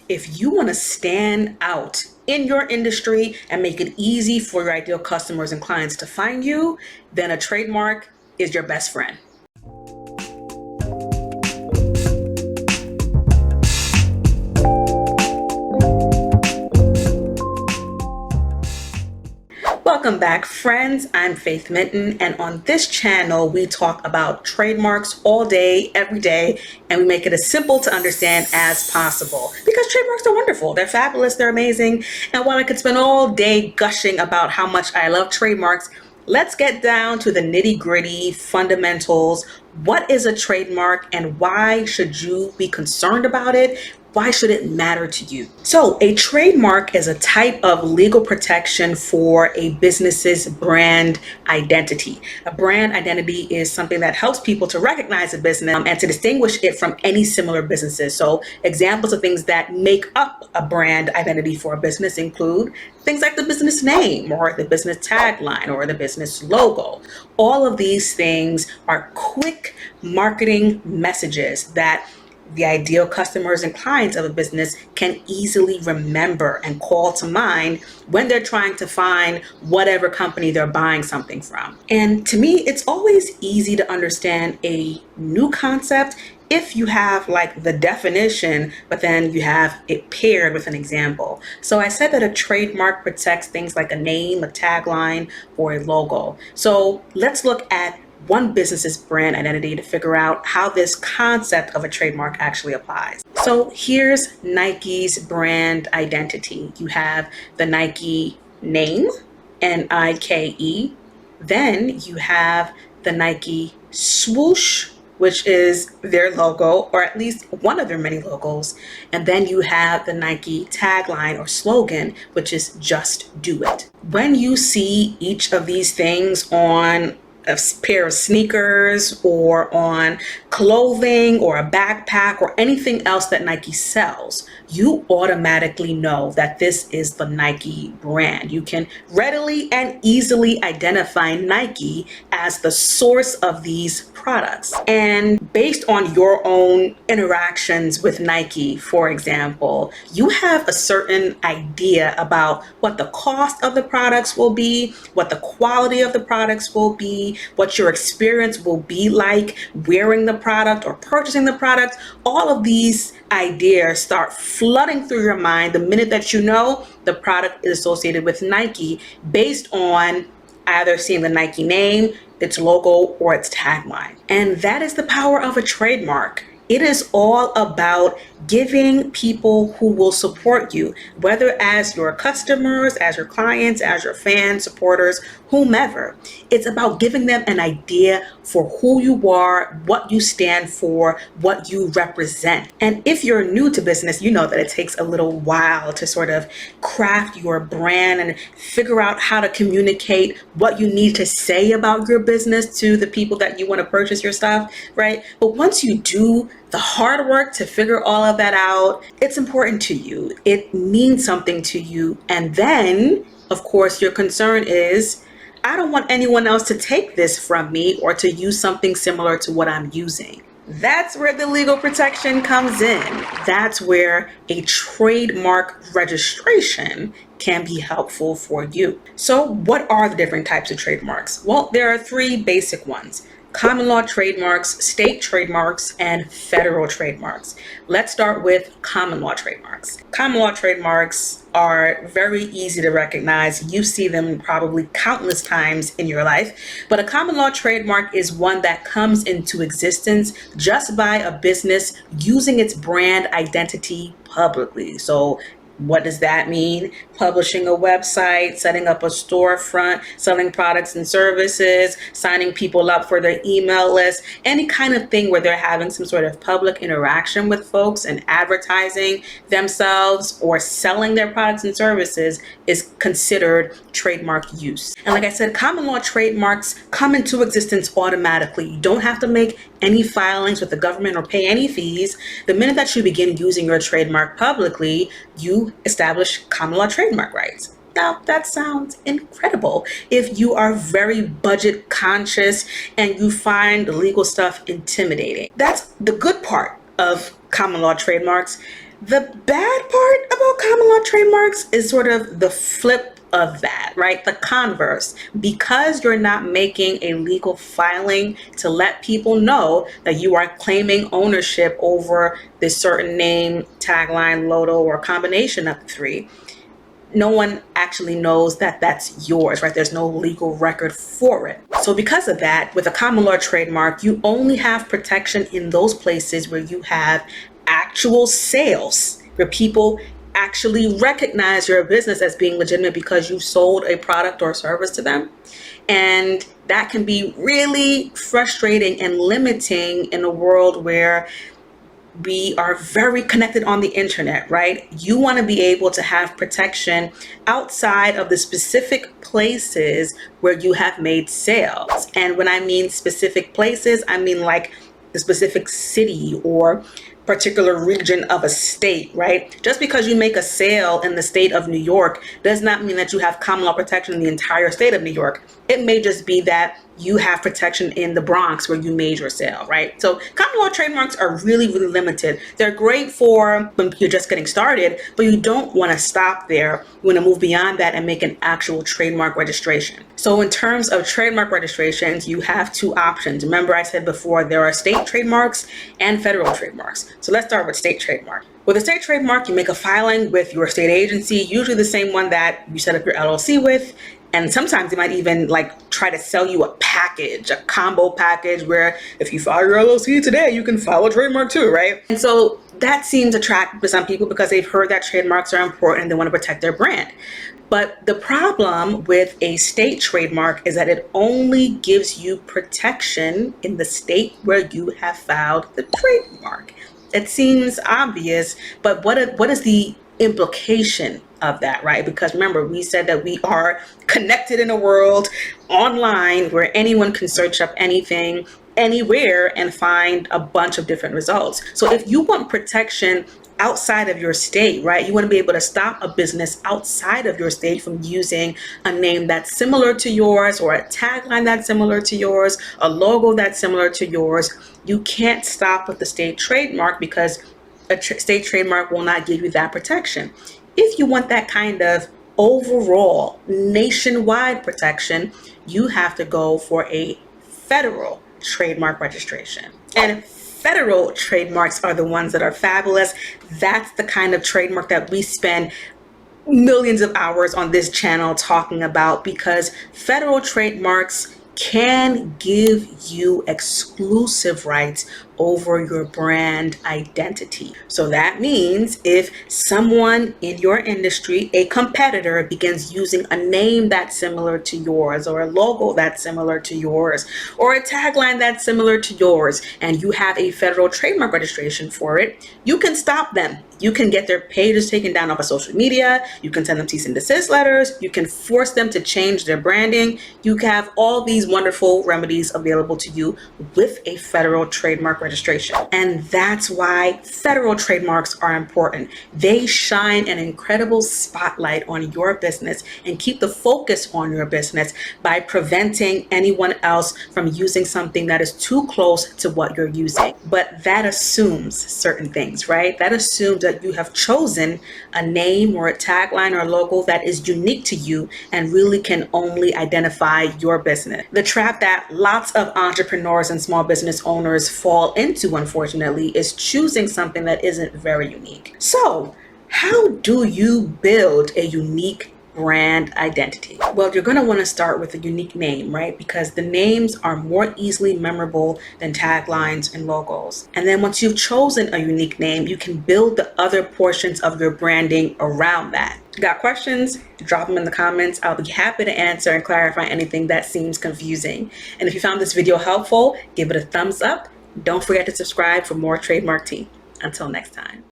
if you want to stand out in your industry and make it easy for your ideal customers and clients to find you, then a trademark is your best friend. Welcome back, friends. I'm Faith Mitton, and on this channel, we talk about trademarks all day, every day, and we make it as simple to understand as possible. Because trademarks are wonderful, they're fabulous, they're amazing, and while I could spend all day gushing about how much I love trademarks, let's get down to the nitty-gritty fundamentals. What is a trademark, and why should you be concerned about it? Why should it matter to you? So a trademark is a type of legal protection for a business's brand identity. A brand identity is something that helps people to recognize a business and to distinguish it from any similar businesses. So examples of things that make up a brand identity for a business include things like the business name or the business tagline or the business logo. All of these things are quick marketing messages that the ideal customers and clients of a business can easily remember and call to mind when they're trying to find whatever company they're buying something from. And to me, it's always easy to understand a new concept if you have like the definition, but then you have it paired with an example. So I said that a trademark protects things like a name, a tagline, or a logo. So let's look at one business's brand identity to figure out how this concept of a trademark actually applies. So here's Nike's brand identity. You have the Nike name, Nike. Then you have the Nike swoosh, which is their logo, or at least one of their many logos. And then you have the Nike tagline or slogan, which is just do it. When you see each of these things on a pair of sneakers or on clothing or a backpack or anything else that Nike sells, you automatically know that this is the Nike brand. You can readily and easily identify Nike as the source of these products. And based on your own interactions with Nike, for example, you have a certain idea about what the cost of the products will be, what the quality of the products will be, what your experience will be like wearing the product or purchasing the product. All of these ideas start flooding through your mind the minute that you know the product is associated with Nike based on either seeing the Nike name, its logo, or its tagline. And that is the power of a trademark. It is all about giving people who will support you, whether as your customers, as your clients, as your fans, supporters, whomever. It's about giving them an idea for who you are, what you stand for, what you represent. And if you're new to business, you know that it takes a little while to sort of craft your brand and figure out how to communicate what you need to say about your business to the people that you want to purchase your stuff, right? But once you do the hard work to figure all of that out, it's important to you. It means something to you. And then, of course, your concern is, I don't want anyone else to take this from me or to use something similar to what I'm using. That's where the legal protection comes in. That's where a trademark registration can be helpful for you. So what are the different types of trademarks? Well, there are three basic ones: common law trademarks, state trademarks, and federal trademarks. Let's start with common law trademarks. Common law trademarks are very easy to recognize. You see them probably countless times in your life, but a common law trademark is one that comes into existence just by a business using its brand identity publicly. So what does that mean? Publishing a website, setting up a storefront, selling products and services, signing people up for their email list, any kind of thing where they're having some sort of public interaction with folks and advertising themselves or selling their products and services is considered trademark use. And like I said, common law trademarks come into existence automatically. You don't have to make any filings with the government or pay any fees. The minute that you begin using your trademark publicly, you establish common law trademark rights. Now, that sounds incredible if you are very budget conscious and you find the legal stuff intimidating. That's the good part of common law trademarks. The bad part about common law trademarks is sort of the flip of that, right? The converse. Because you're not making a legal filing to let people know that you are claiming ownership over this certain name, tagline, logo, or combination of the three, no one actually knows that that's yours, right? There's no legal record for it. So because of that, with a common law trademark, you only have protection in those places where you have actual sales, where people actually recognize your business as being legitimate because you sold a product or service to them. And that can be really frustrating and limiting in a world where we are very connected on the internet, right? You want to be able to have protection outside of the specific places where you have made sales. And when I mean specific places, I mean like the specific city or particular region of a state, right? Just because you make a sale in the state of New York does not mean that you have common law protection in the entire state of New York. It may just be that you have protection in the Bronx where you made your sale, right? So common law trademarks are really, really limited. They're great for when you're just getting started, but you don't want to stop there. You want to move beyond that and make an actual trademark registration. So in terms of trademark registrations, you have two options. Remember I said before, there are state trademarks and federal trademarks. So let's start with state trademark. With a state trademark, you make a filing with your state agency, usually the same one that you set up your LLC with. And sometimes they might even like try to sell you a package, a combo package where if you file your LLC today, you can file a trademark too, right? And so that seems attractive to some people because they've heard that trademarks are important and they want to protect their brand. But the problem with a state trademark is that it only gives you protection in the state where you have filed the trademark. It seems obvious, but what is the implication of that, right? Because remember, we said that we are connected in a world online where anyone can search up anything, anywhere, and find a bunch of different results. So if you want protection outside of your state, right? You want to be able to stop a business outside of your state from using a name that's similar to yours or a tagline that's similar to yours, a logo that's similar to yours. You can't stop with the state trademark because a state trademark will not give you that protection. If you want that kind of overall nationwide protection, you have to go for a federal trademark registration. And federal trademarks are the ones that are fabulous. That's the kind of trademark that we spend millions of hours on this channel talking about, because federal trademarks can give you exclusive rights over your brand identity. So that means if someone in your industry, a competitor, begins using a name that's similar to yours, or a logo that's similar to yours, or a tagline that's similar to yours, and you have a federal trademark registration for it, you can stop them. You can get their pages taken down off of social media. You can send them cease and desist letters. You can force them to change their branding. You have all these wonderful remedies available to you with a federal trademark registration. And that's why federal trademarks are important. They shine an incredible spotlight on your business and keep the focus on your business by preventing anyone else from using something that is too close to what you're using. But that assumes certain things, right? That assumes that you have chosen a name or a tagline or a logo that is unique to you and really can only identify your business. The trap that lots of entrepreneurs and small business owners fall into, unfortunately, is choosing something that isn't very unique. So, how do you build a unique brand identity? Well, you're going to want to start with a unique name, right? Because the names are more easily memorable than taglines and logos. And then once you've chosen a unique name, you can build the other portions of your branding around that. Got questions? Drop them in the comments. I'll be happy to answer and clarify anything that seems confusing. And if you found this video helpful, give it a thumbs up. Don't forget to subscribe for more Trademark Tea. Until next time.